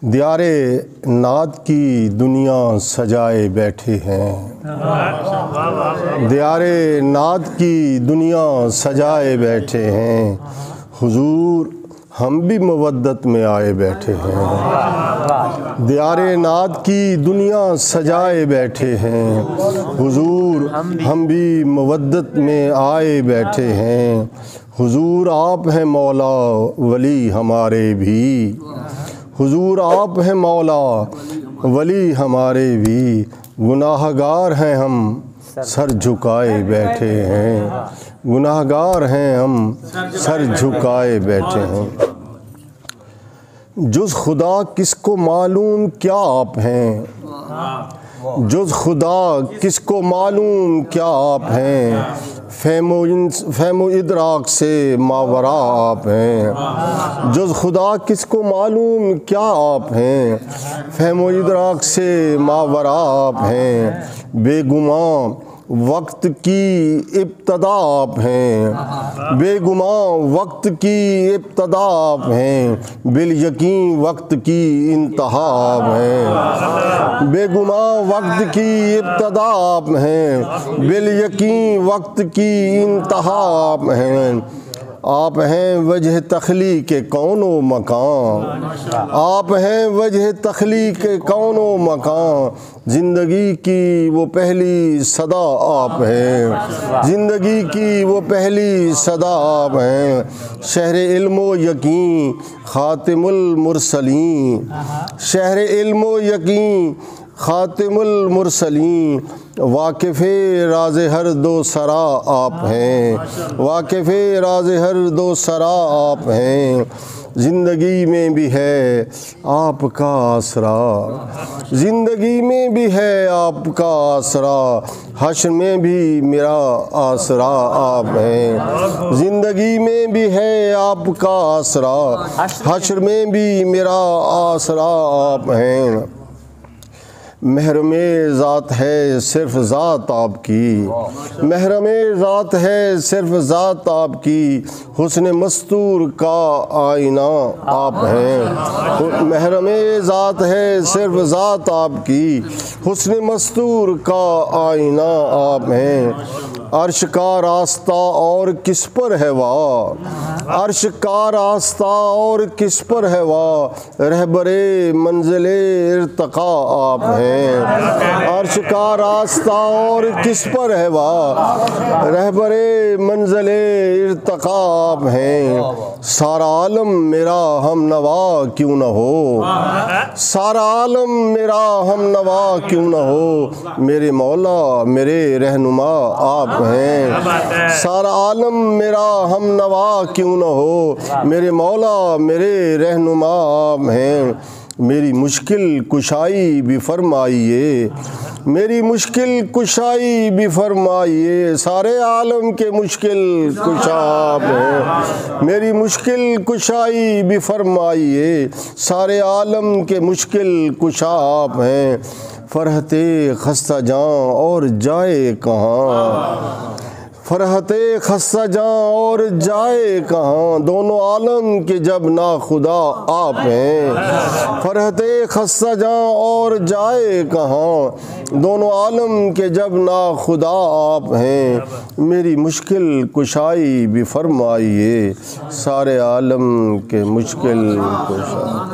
دیار ناد کی دنیا سجائے بیٹھے ہیں، دیار ناد کی دنیا سجائے بیٹھے ہیں، حضور ہم بھی مودت میں آئے بیٹھے ہیں۔ دیار ناد کی دنیا سجائے بیٹھے ہیں، حضور ہم بھی مودت میں آئے بیٹھے ہیں۔ حضور آپ ہیں مولا ولی ہمارے بھی، حضور آپ ہیں مولا ولی ہمارے بھی، گناہ گار ہیں ہم سر جھکائے بیٹھے ہیں، گناہ گار ہیں ہم سر جھکائے بیٹھے ہیں۔ جز خدا کس کو معلوم کیا آپ ہیں، جز خدا کس کو معلوم کیا آپ ہیں، فہم و ادراک سے ماورا آپ ہیں۔ جز خدا کس کو معلوم کیا آپ ہیں، فہم و ادراک سے ماورا آپ ہیں۔ بے گماں وقت کی ابتدا آپ ہیں، بے گماں وقت کی ابتدا آپ ہیں، بالیقین وقت کی انتہا آپ ہیں۔ بے گماں وقت کی ابتدا آپ ہیں، بالیقین وقت کی انتہا آپ ہیں۔ آپ ہیں وجہ تخلیق کون و مکان، آپ ہیں وجہ تخلیق کون و مکان، زندگی کی وہ پہلی صدا آپ ہیں، زندگی کی وہ پہلی صدا آپ ہیں۔ شہر علم و یقین خاتم المرسلین، شہر علم و یقین خاتم المرسلین، واقف راز ہر دو سرا آپ ہیں، واقف راز ہر دو سرا آپ ہیں۔ زندگی میں بھی ہے آپ کا آسرا، زندگی میں بھی ہے آپ کا آسرا، حشر میں بھی میرا آسرا آپ ہیں۔ زندگی میں بھی ہے آپ کا آسرا، حشر میں بھی میرا آسرا آپ ہیں۔ محرم ذات ہے صرف ذات آپ کی، محرم ذات ہے صرف ذات آپ کی، حسن مستور کا آئینہ آپ ہیں۔ محرم ذات ہے صرف ذات آپ کی، حسن مستور کا آئینہ آپ ہیں۔ عرش کا راستہ اور کس پر ہے واہ، عرش کا راستہ اور کس پر ہے واہ، رہبر منزل ارتقا آپ ہیں۔ عرش کا راستہ اور کس پر ہے واہ، رہبر منزل ارتقا آپ ہیں۔ سارا عالم میرا ہم نوا کیوں نہ ہو، سارا عالم میرا ہم نوا کیوں نہ ہو، میرے مولا میرے رہنما آپ ہیں۔ سارا عالم میرا ہم نوا کیوں نہ ہو، میرے مولا میرے رہنما آپ ہیں۔ میری مشکل کشائی بھی فرمائیے، میری مشکل کشائی بھی فرمائیے، سارے عالم کے مشکل کشا آپ ہیں۔ میری مشکل کشائی بھی فرمائیے، سارے عالم کے مشکل کشا آپ ہیں۔ فرحت خستہ جاں اور جائے کہاں، فرحت خستہ جاں اور جائے کہاں، دونوں عالم کے جب ناخدا آپ ہیں۔ فرحت خستہ جاں اور جائے کہاں، دونوں عالم کے جب ناخدا آپ ہیں۔ میری مشکل کشائی بھی فرمائیے، سارے عالم کے مشکل کشا۔